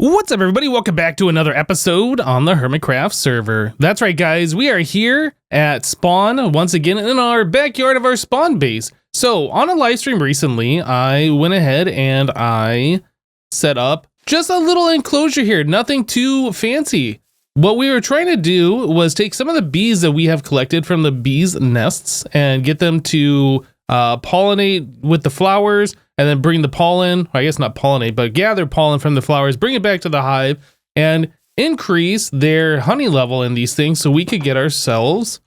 What's up, everybody? Welcome back to another episode on the HermitCraft server. That's right, guys. We are here at spawn once again in our backyard of our spawn base. So on a live stream recently, I went ahead and I set up just a little enclosure here. Nothing too fancy. What we were trying to do was take some of the bees that we have collected from the bees' nests and get them to pollinate with the flowers, and then bring the pollen, I guess not pollinate, but gather pollen from the flowers, bring it back to the hive, and increase their honey level in these things so we could get ourselves,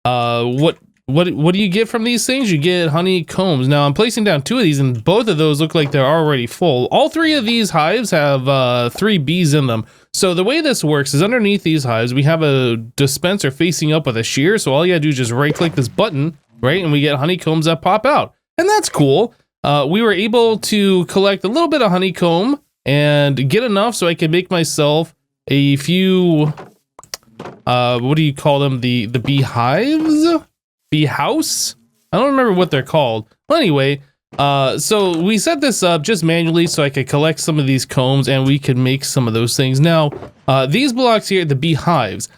what do you get from these things? You get honeycombs. Now I'm placing down 2 of these, and both of those look like they're already full. All 3 of these hives have 3 bees in them. So the way this works is underneath these hives, we have a dispenser facing up with a shear. So all you gotta do is just right click this button, right? And we get honeycombs that pop out. And that's cool. We were able to collect a little bit of honeycomb and get enough so I could make myself a few, what do you call them? The beehives? Bee house? I don't remember what they're called. Well, anyway, so we set this up just manually so I could collect some of these combs and we could make some of those things. Now, these blocks here, the beehives,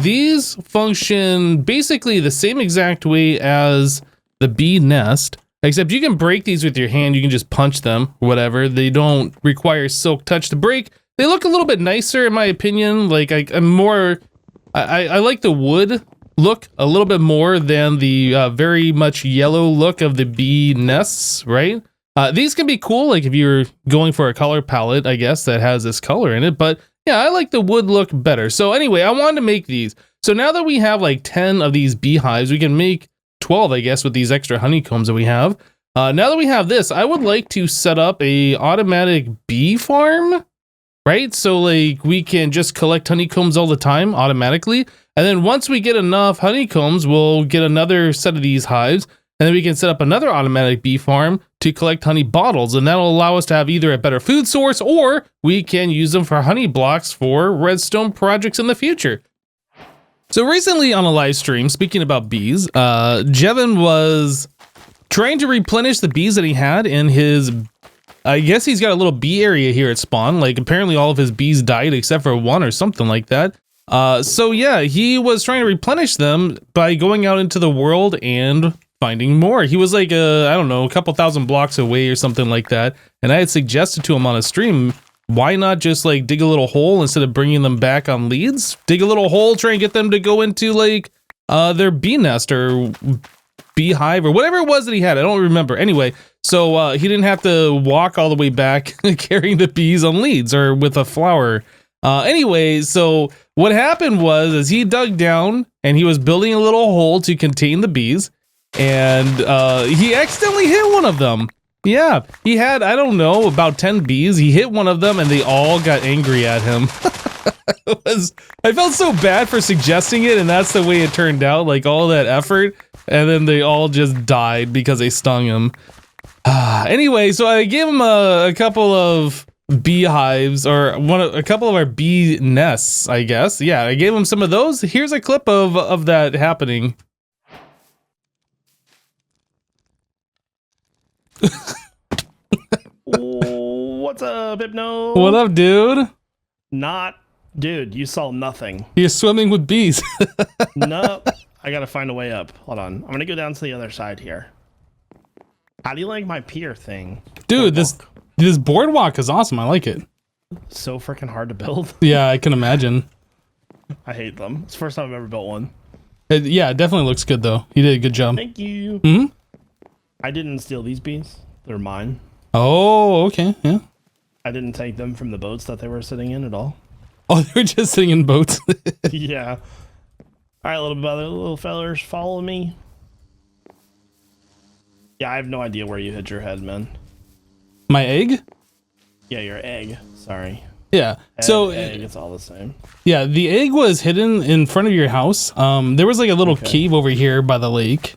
these function basically the same exact way as the bee nest. Except you can break these with your hand. You can just punch them, whatever. They don't require silk touch to break. They look a little bit nicer in my opinion. Like I like the wood look a little bit more than the very much yellow look of the bee nests, right? These can be cool, like if you're going for a color palette, I guess, that has this color in it. But yeah, I like the wood look better. So anyway, I wanted to make these. So now that we have like 10 of these beehives, we can make 12, I guess, with these extra honeycombs that we have. Now that we have this, I would like to set up a automatic bee farm, right? So like we can just collect honeycombs all the time automatically. And then once we get enough honeycombs, we'll get another set of these hives. And then we can set up another automatic bee farm to collect honey bottles. And that'll allow us to have either a better food source or we can use them for honey blocks for redstone projects in the future. So recently on a live stream, speaking about bees, iJevin was trying to replenish the bees that he had in his, I guess he's got a little bee area here at spawn. Like apparently all of his bees died except for 1 or something like that. So yeah, he was trying to replenish them by going out into the world and finding more. He was like, I don't know, a couple thousand blocks away or something like that. And I had suggested to him on a stream, why not just like dig a little hole instead of bringing them back on leads? Dig a little hole, try and get them to go into like their bee nest or beehive or whatever it was that he had. I don't remember. Anyway, so he didn't have to walk all the way back carrying the bees on leads or with a flower. Anyway, so what happened was is he dug down and he was building a little hole to contain the bees, and he accidentally hit one of them. Yeah, he had, I don't know, about 10 bees. He hit one of them and they all got angry at him. I felt so bad for suggesting it, and that's the way it turned out, like all that effort, and then they all just died because they stung him. Anyway, so I gave him a couple of beehives, or a couple of our bee nests, I guess. Yeah, I gave him some of those. Here's a clip of that happening. What's up, Hypno? What up, dude? Dude, you saw nothing. You're swimming with bees. Nope. I gotta find a way up. Hold on. I'm gonna go down to the other side here. How do you like my pier thing? Dude, this boardwalk is awesome. I like it. So freaking hard to build. Yeah, I can imagine. I hate them. It's the first time I've ever built one. Yeah, it definitely looks good, though. You did a good job. Thank you. Mm-hmm. I didn't steal these bees. They're mine. Oh, okay. Yeah. I didn't take them from the boats that they were sitting in at all. Oh, they're just sitting in boats. Yeah. All right, little fellers, follow me. Yeah, I have no idea where you hid your head, man. My egg? Yeah, your egg. Sorry. Yeah. Head, so egg, it's all the same. Yeah, the egg was hidden in front of your house. There was like a little cave over here by the lake.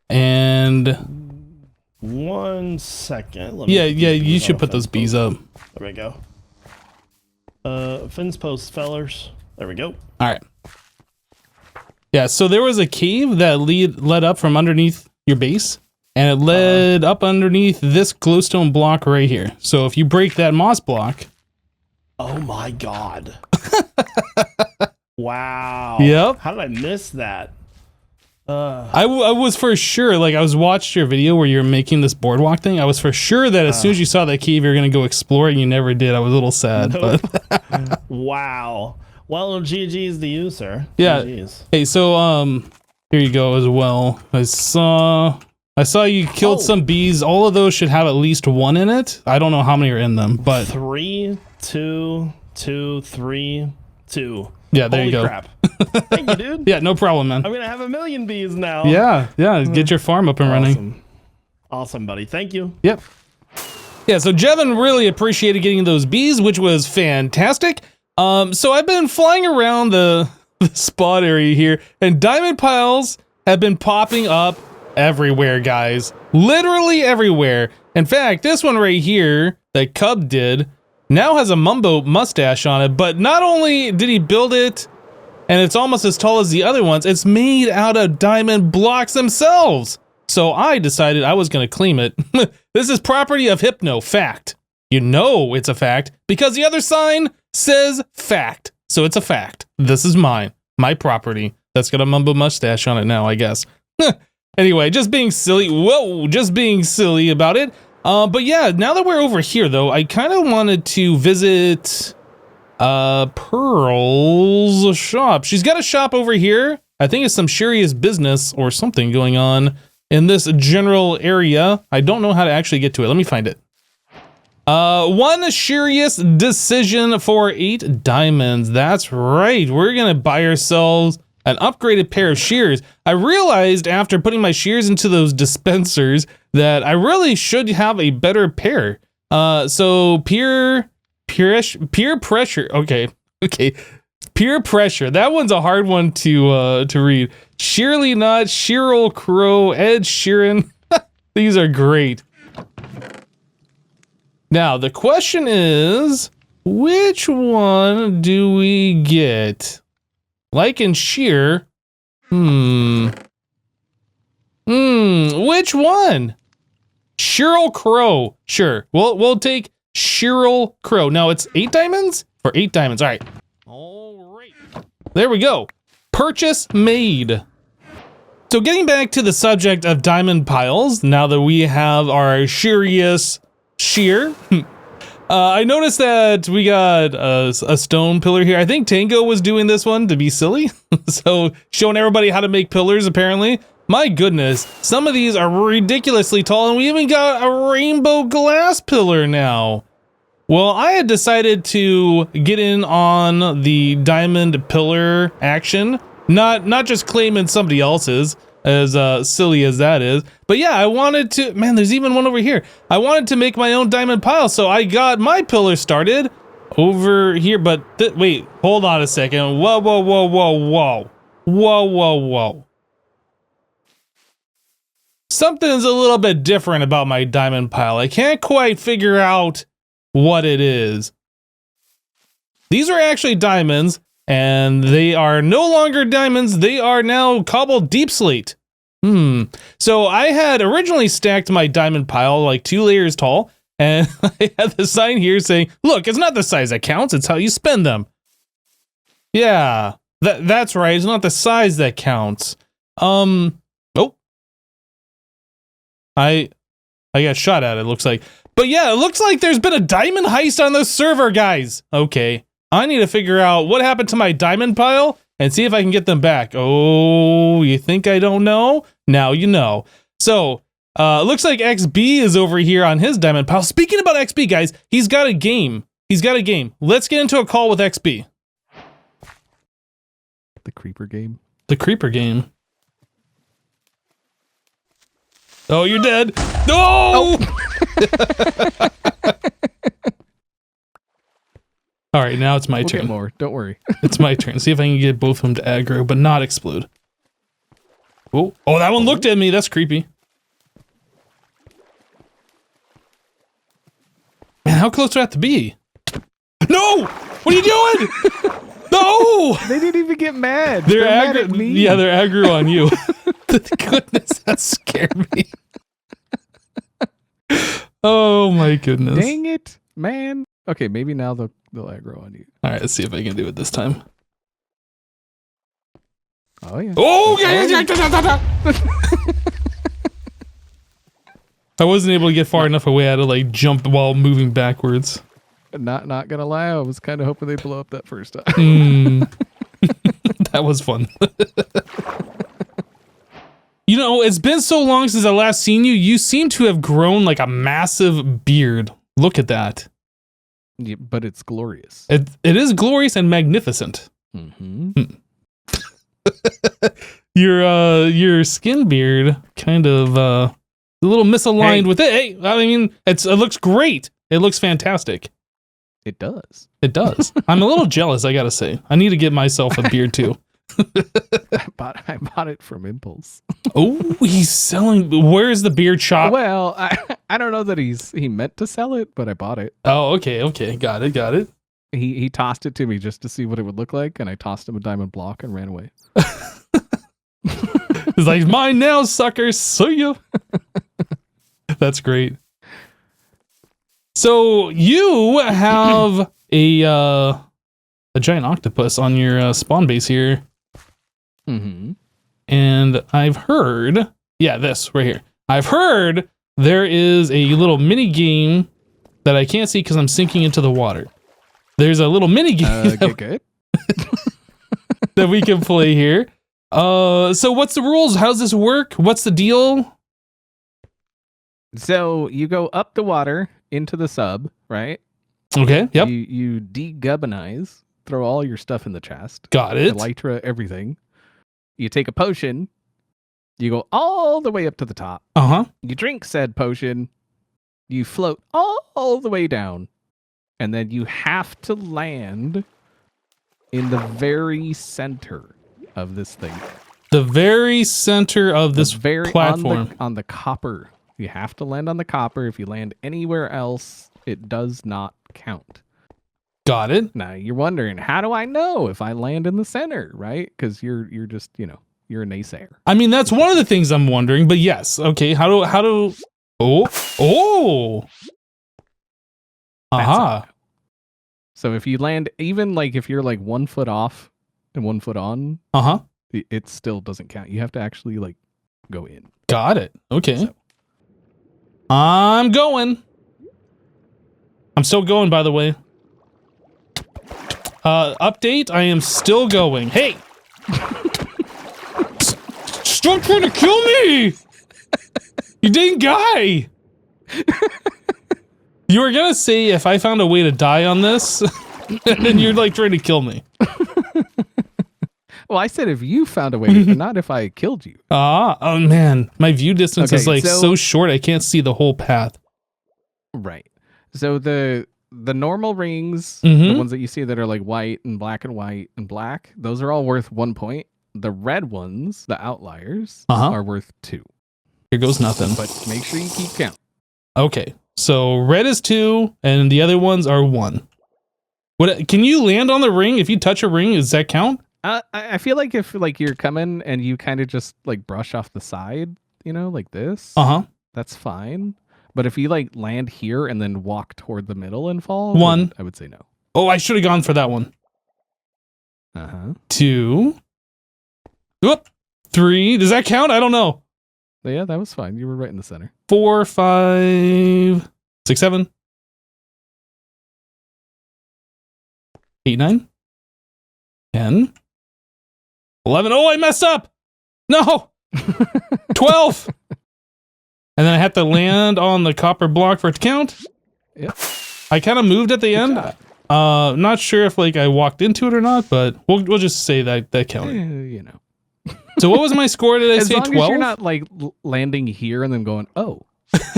And 1 second. Yeah, you should put those bees up. There we go. Fence posts, fellers. There we go. All right. Yeah, so there was a cave that led up from underneath your base, and it led up underneath this glowstone block right here. So if you break that moss block, Oh my god. Wow. Yep. How did I miss that? I was for sure, like I was watching your video where you're making this boardwalk thing. I was for sure that as soon as you saw that cave, you're going to go explore it, and you never did. I was a little sad. Nope. But Wow. Well, GG's to you, sir. yeah. GG's. Hey, so here you go as well. I saw you killed some bees. All of those should have at least one in it. I don't know how many are in them, but 3, 2, 2, 3, 2. yeah, there Holy you go. Crap. Thank you, dude. Yeah, no problem, man. I'm gonna have 1,000,000 bees now. Yeah, get your farm up and running. Awesome, buddy. Thank you. Yep. Yeah, so iJevin really appreciated getting those bees, which was fantastic. So I've been flying around the spot area here, and diamond piles have been popping up everywhere, guys. Literally everywhere. In fact, this one right here that Cub did now has a Mumbo mustache on it, but not only did he build it, and it's almost as tall as the other ones, it's made out of diamond blocks themselves. So I decided I was going to claim it. This is property of Hypno, fact. You know it's a fact because the other sign says fact. So it's a fact. This is mine, my property. That's got a Mumbo mustache on it now, I guess. Anyway, just being silly. Whoa, just being silly about it. But yeah, now that we're over here though, I kind of wanted to visit Pearl's shop. She's got a shop over here. I think it's some scherious business or something going on in this general area. I don't know how to actually get to it. Let me find it. One scherious decision for 8 diamonds. That's right. We're gonna buy ourselves an upgraded pair of shears. I realized after putting my shears into those dispensers that I really should have a better pair. So peer pressure. Okay. Peer pressure. That one's a hard one to read. Sheerly Not, Sheryl Crow, Ed Sheeran. These are great. Now, the question is, which one do we get? Like in sheer. Which one? Sheryl Crow. Sure. We'll take Sheryl Crow. Now it's 8 diamonds? For 8 diamonds. All right. There we go. Purchase made. So getting back to the subject of diamond piles, now that we have our scherious shear, I noticed that we got a stone pillar here. I think Tango was doing this one to be silly. So showing everybody how to make pillars, apparently. My goodness, some of these are ridiculously tall, and we even got a rainbow glass pillar now. Well, I had decided to get in on the diamond pillar action, not just claiming somebody else's, as silly as that is. But yeah, I wanted to, man, there's even one over here. I wanted to make my own diamond pile, so I got my pillar started over here. But wait, hold on a second. Whoa. Something's a little bit different about my diamond pile. I can't quite figure out what it is. These are actually diamonds, and they are no longer diamonds. They are now cobbled deep slate. So I had originally stacked my diamond pile like 2 layers tall, and I had the sign here saying, look, it's not the size that counts, it's how you spend them. Yeah, that's right, it's not the size that counts. Oh. I got shot at, it looks like. But yeah, it looks like there's been a diamond heist on the server, guys. Okay, I need to figure out what happened to my diamond pile and see if I can get them back. Oh, you think I don't know? Now you know. So, looks like XB is over here on his diamond pile. Speaking about XB, guys, he's got a game. Let's get into a call with XB. The Creeper game? The Creeper game. Oh, you're dead. No! Oh! All right, now it's my turn. Get more. Don't worry. It's my turn. See if I can get both of them to aggro, but not explode. Oh, that one looked at me. That's creepy. Man, how close do I have to be? No! What are you doing? No! They didn't even get mad. They're mad aggro. at me. Yeah, they're aggro on you. Goodness, that scared me. Oh my goodness. Dang it, man. Okay, maybe now they'll aggro on you. All right, let's see if I can do it this time. Oh yeah. Oh, yeah. I wasn't able to get far enough away. I had to like jump while moving backwards. Not gonna lie, I was kind of hoping they'd blow up that first time. That was fun. You know, it's been so long since I last seen you. You seem to have grown like a massive beard. Look at that. Yeah, but it's glorious. It is glorious and magnificent. Mm-hmm. Your skin beard kind of a little misaligned with it. Hey, I mean, it looks great. It looks fantastic. It does. It does. I'm a little jealous, I gotta say. I need to get myself a beard too. I bought it from Impulse. Oh, he's selling. Where is the beard shop? Well, I don't know that he meant to sell it, but I bought it. Oh, okay. Got it. He tossed it to me just to see what it would look like, and I tossed him a diamond block and ran away. It's like, mine now, suckers. See ya. That's great. So you have a giant octopus on your spawn base here. Mm-hmm. And I've heard, this right here. I've heard there is a little mini game that I can't see because I'm sinking into the water. There's a little mini game Good. that we can play here. So what's the rules? How's this work? What's the deal? So you go up the water into the sub, right? Okay. Yep. You degubbinize, throw all your stuff in the chest. Got it. Elytra, everything. You take a potion. You go all the way up to the top. Uh-huh. You drink said potion. You float all the way down. And then you have to land in the very center of this thing. The very center of this platform. On the copper. You have to land on the copper. If you land anywhere else, it does not count. Got it. Now you're wondering, how do I know if I land in the center, right? Because you're just, you're a naysayer. I mean, that's one of the things I'm wondering, but yes. Okay, how do Oh. Aha. So if you land, even like if you're like 1 foot off and 1 foot on, it still doesn't count. You have to actually like go in. Got it. Okay. So. I'm going. I'm still going, by the way. Update, I am still going. Hey! Stop trying to kill me! You dang guy! You were gonna say if I found a way to die on this, and then you're like trying to kill me. Well, I said if you found a way, not if I killed you. Oh man. My view distance is like so short I can't see the whole path. Right. So the normal rings, the ones that you see that are like white and black, those are all worth 1 point. The red ones, the outliers, are worth 2. Here goes nothing. But make sure you keep count. Okay. So red is 2 and the other ones are 1. What can you land on the ring? If you touch a ring, does that count? I feel like if like you're coming and you kind of just like brush off the side, like this, that's fine. But if you like land here and then walk toward the middle and fall, 1, I would say no. Oh, I should have gone for that one. 2, whoop, 3. Does that count? I don't know. Yeah, that was fine. You were right in the center. 4, 5, 6, 7, 8, 9, 10, 11. Oh, I messed up. No. 12. And then I have to land on the copper block for it to count. Yep. I kind of moved at the end. Not sure if like I walked into it or not, but we'll just say that counted. So what was my score? Did I say 12? As long as you're not like landing here and then going, oh,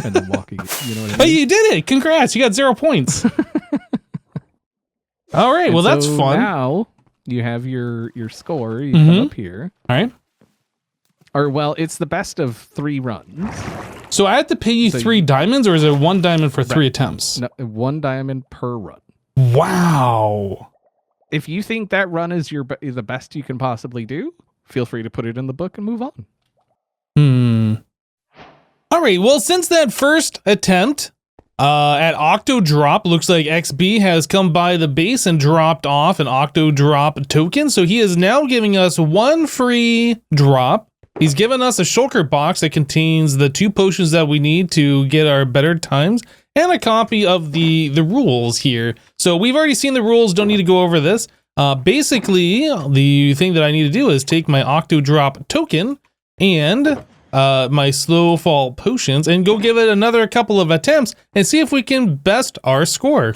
and then walking. You know what I mean? Oh, you did it! Congrats! You got 0 points. All right. Well, that's fun. Now you have your score. You come up here. All right. Or well, it's the best of 3 runs. So I have to pay you 3 diamonds, or is it 1 diamond for 3 attempts? No, 1 diamond per run. Wow. If you think that run is the best you can possibly do, feel free to put it in the book and move on. All right. Well, since that first attempt, At OctoDrop, looks like XB has come by the base and dropped off an OctoDrop token. So he is now giving us 1 free drop. He's given us a shulker box that contains the 2 potions that we need to get our better times and a copy of the rules here. So we've already seen the rules, don't need to go over this. Basically, the thing that I need to do is take my OctoDrop token and my slow fall potions and go give it another couple of attempts and see if we can best our score.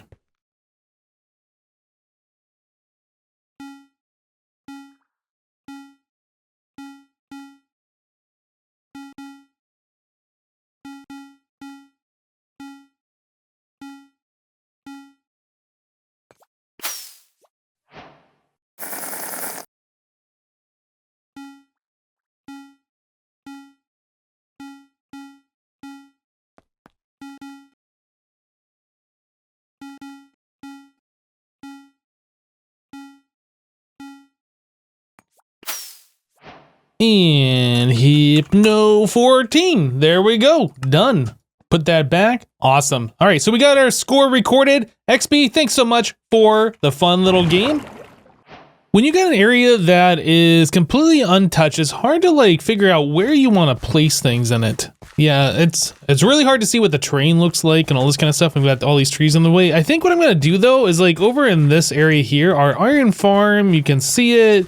And Hypno 14. There we go. Done. Put that back. Awesome. All right, so we got our score recorded. XB, thanks so much for the fun little game. When you got an area that is completely untouched, it's hard to like figure out where you want to place things in it. Yeah, it's really hard to see what the terrain looks like and all this kind of stuff. We've got all these trees in the way. I think what I'm going to do though is like over in this area here, our iron farm, you can see it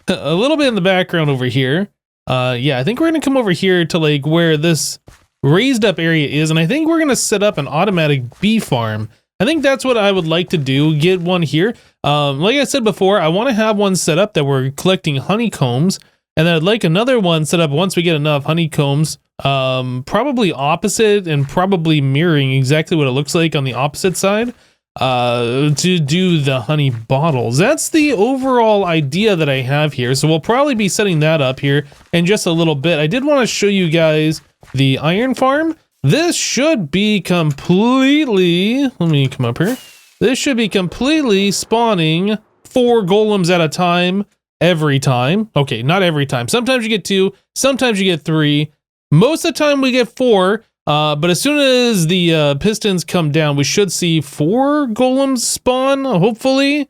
a little bit in the background over here. Yeah, I think we're gonna come over here to like where this raised up area is, and I think we're gonna set up an automatic bee farm. I think that's what I would like to do, get one here. Like I said before, I want to have one set up that we're collecting honeycombs, and then I'd like another one set up once we get enough honeycombs, probably opposite and probably mirroring exactly what it looks like on the opposite side. To do the honey bottles. That's the overall idea that I have here. So we'll probably be setting that up here in just a little bit. I did want to show you guys the iron farm. This should be completely, let me come up here. This should be completely spawning 4 golems at a time every time. Okay, not every time. Sometimes you get 2, sometimes you get 3. Most of the time we get 4. But as soon as the pistons come down, we should see 4 golems spawn, hopefully.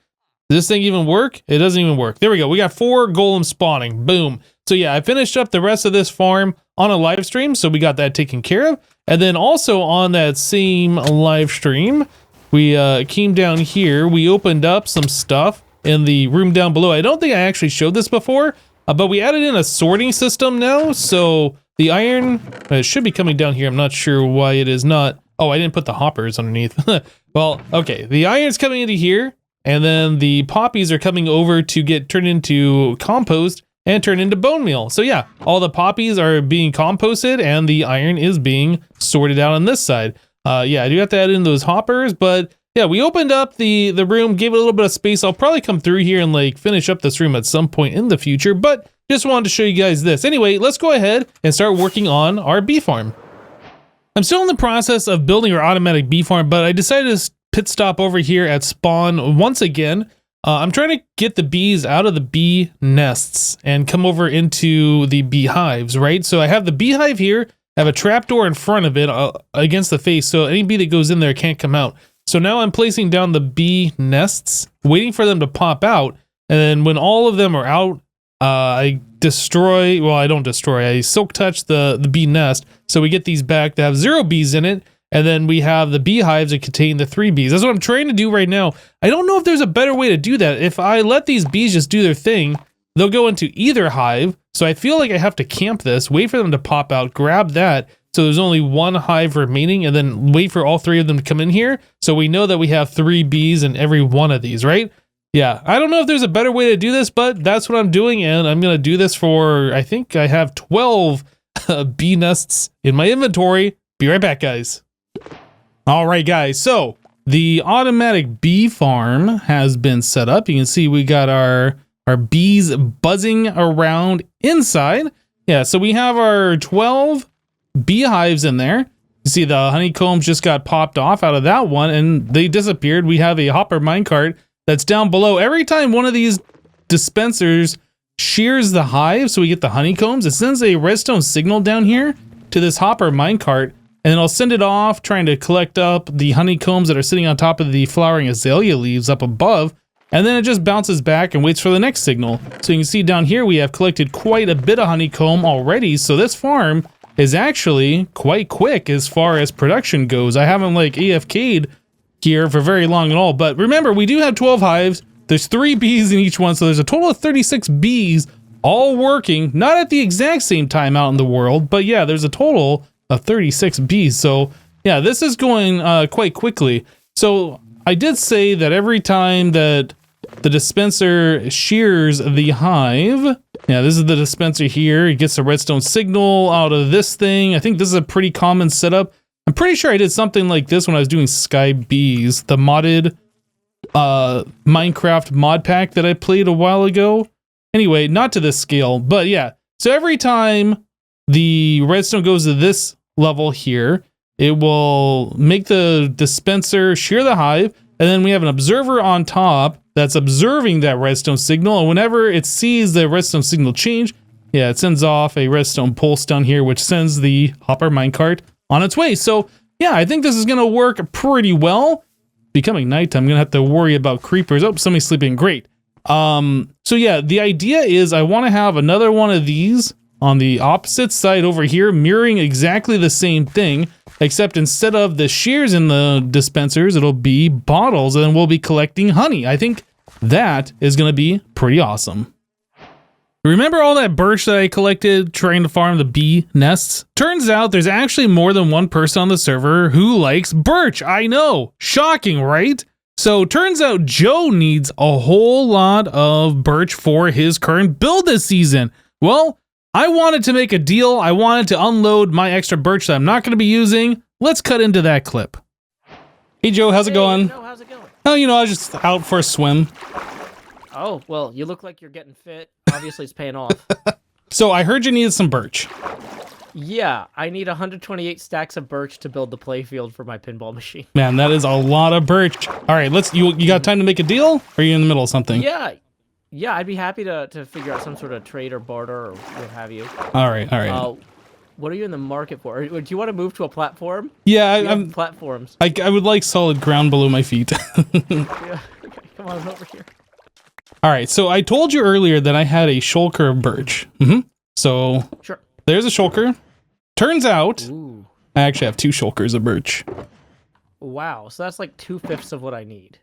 Does this thing even work? It doesn't even work. There we go. We got 4 golems spawning. Boom. So yeah, I finished up the rest of this farm on a live stream, so we got that taken care of. And then also on that same live stream, we came down here. We opened up some stuff in the room down below. I don't think I actually showed this before, but we added in a sorting system now, so the iron should be coming down here. I'm not sure why it is not. Oh, I didn't put the hoppers underneath. Well, okay. The iron's coming into here, and then the poppies are coming over to get turned into compost and turned into bone meal. So yeah, all the poppies are being composted, and the iron is being sorted out on this side. Yeah, I do have to add in those hoppers, but yeah, we opened up the room, gave it a little bit of space. I'll probably come through here and like finish up this room at some point in the future, but just wanted to show you guys this. Anyway, let's go ahead and start working on our bee farm. I'm still in the process of building our automatic bee farm, but I decided to pit stop over here at spawn once again. I'm trying to get the bees out of the bee nests and come over into the beehives, right? So I have the beehive here. I have a trapdoor in front of it against the face, so any bee that goes in there can't come out. So now I'm placing down the bee nests, waiting for them to pop out, and then when all of them are out, I destroy, well, I don't destroy, I silk touch the bee nest, so we get these back that have 0 bees in it, and then we have the beehives that contain the 3 bees. That's what I'm trying to do right now. I don't know if there's a better way to do that. If I let these bees just do their thing, they'll go into either hive, so I feel like I have to camp this, wait for them to pop out, grab that, so there's only 1 hive remaining, and then wait for all 3 of them to come in here, so we know that we have 3 bees in every one of these, right? Yeah, I don't know if there's a better way to do this, but that's what I'm doing, and I'm going to do this for, I think I have 12 bee nests in my inventory. Be right back, guys. All right, guys, so the automatic bee farm has been set up. You can see we got our bees buzzing around inside. Yeah, so we have our 12 beehives in there. You see the honeycombs just got popped off out of that one, and they disappeared. We have a hopper minecart that's down below. Every time one of these dispensers shears the hive, so we get the honeycombs, it sends a redstone signal down here to this hopper minecart, and then I'll send it off trying to collect up the honeycombs that are sitting on top of the flowering azalea leaves up above, and then it just bounces back and waits for the next signal. So you can see down here we have collected quite a bit of honeycomb already, so this farm is actually quite quick as far as production goes. I haven't like AFK'd here for very long at all, but remember, we do have 12 hives. There's 3 bees in each one, so there's a total of 36 bees all working, not at the exact same time out in the world, but yeah, there's a total of 36 bees. So yeah, this is going quite quickly. So I did say that every time that the dispenser shears the hive, yeah, this is the dispenser here. It gets a redstone signal out of this thing. I think this is a pretty common setup. I'm pretty sure I did something like this when I was doing Sky Bees, the modded Minecraft mod pack that I played a while ago. Anyway, not to this scale, but yeah. So every time the redstone goes to this level here, it will make the dispenser shear the hive, and then we have an observer on top that's observing that redstone signal, and whenever it sees the redstone signal change, yeah, it sends off a redstone pulse down here, which sends the hopper minecart on its way. So yeah, I think this is gonna work pretty well. Becoming nighttime, I'm gonna have to worry about creepers. Oh, somebody's sleeping. Great. So yeah, the idea is I want to have another one of these on the opposite side over here, mirroring exactly the same thing, except instead of the shears in the dispensers, it'll be bottles, and then we'll be collecting honey. I think that is going to be pretty awesome. Remember all that birch that I collected trying to farm the bee nests? Turns out there's actually more than one person on the server who likes birch. I know, shocking, right? So turns out Joe needs a whole lot of birch for his current build this season. Well, I wanted to make a deal. I wanted to unload my extra birch that I'm not going to be using. Let's cut into that clip. Hey Joe, how's it going? No, how's it going? Oh, you know, I was just out for a swim. Oh, well, you look like you're getting fit. Obviously, it's paying off. So I heard you needed some birch. Yeah, I need 128 stacks of birch to build the playfield for my pinball machine. Man, that is a lot of birch. All right, you got time to make a deal? Or are you in the middle of something? Yeah, I'd be happy to figure out some sort of trade or barter or what have you. All right. What are you in the market for? Or do you want to move to a platform? Yeah, I'm platforms. I would like solid ground below my feet. Yeah, okay, come on over here. All right, so I told you earlier that I had a shulker of birch. So Sure. There's a shulker. Turns out Ooh. I actually have 2 shulkers of birch. Wow, so that's like 2/5 of what I need.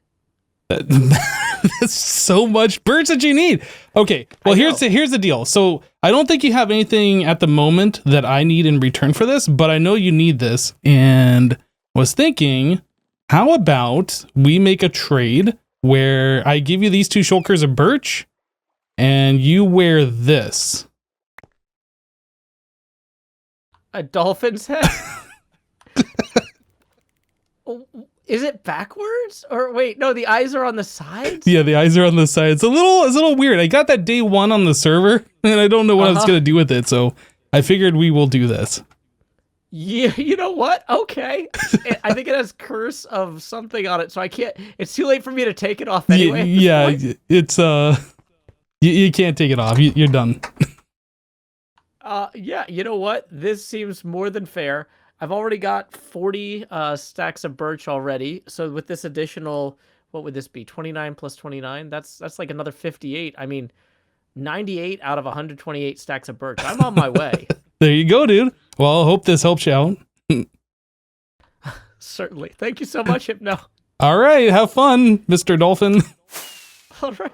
That's so much birch that you need. Okay, well here's the deal. So I don't think you have anything at the moment that I need in return for this, but I know you need this, and was thinking, how about we make a trade where I give you these 2 shulkers of birch, and you wear this. A dolphin's head? Is it backwards? Or wait, no, the eyes are on the sides? Yeah, the eyes are on the side. It's a little weird. I got that day 1 on the server, and I don't know what I was gonna do with it, so I figured we will do this. Yeah, you know what? Okay. I think it has curse of something on it, so I can't. It's too late for me to take it off anyway. Yeah, it's you can't take it off. You're done. Yeah, you know what? This seems more than fair. I've already got 40 stacks of birch already. So with this additional, what would this be? 29 plus 29? That's like another 58. I mean, 98 out of 128 stacks of birch. I'm on my way. There you go, dude. Well, I hope this helps you out. Certainly. Thank you so much, Hypno. All right, have fun, Mr. Dolphin. All right.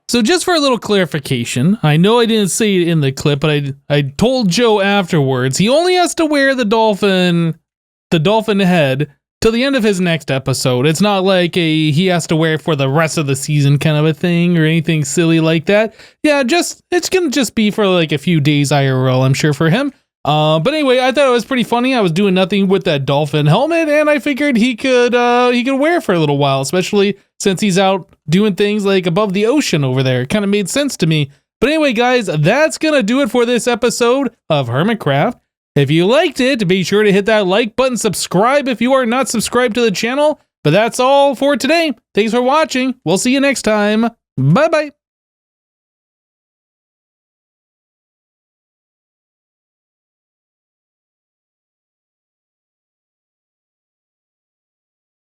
So just for a little clarification, I know I didn't say it in the clip, but I told Joe afterwards, he only has to wear the dolphin head till the end of his next episode. It's not like he has to wear it for the rest of the season kind of a thing or anything silly like that. Yeah, it's gonna just be for like a few days IRL, I'm sure, for him. But anyway, I thought it was pretty funny. I was doing nothing with that dolphin helmet, and I figured he could wear it for a little while, especially since he's out doing things like above the ocean over there. It kind of made sense to me. But anyway, guys, that's gonna do it for this episode of HermitCraft. If you liked it, be sure to hit that like button, subscribe if you are not subscribed to the channel. But that's all for today. Thanks for watching. We'll see you next time. Bye-bye.